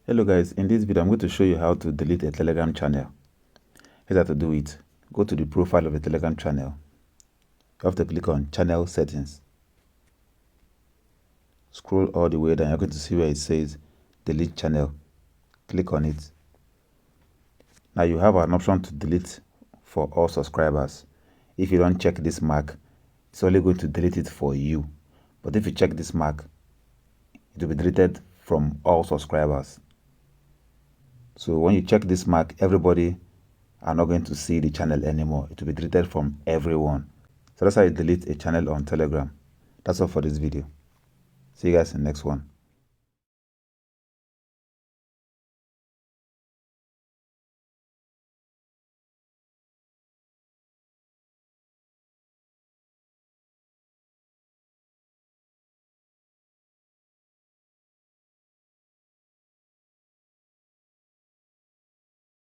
Hello guys, in this video I'm going to show you how to delete a Telegram channel. Here's how to do it. Go to the profile of the Telegram channel. You have to click on channel settings. Scroll all the way down. You're going to see where it says delete channel. Click on it. Now you have an option to delete for all subscribers. If you don't check this mark, it's only going to delete it for you. But if you check this mark, it will be deleted from all subscribers. So when you check this mark, everybody are not going to see the channel anymore. It will be deleted from everyone. So that's how you delete a channel on Telegram. That's all for this video. See you guys in the next one.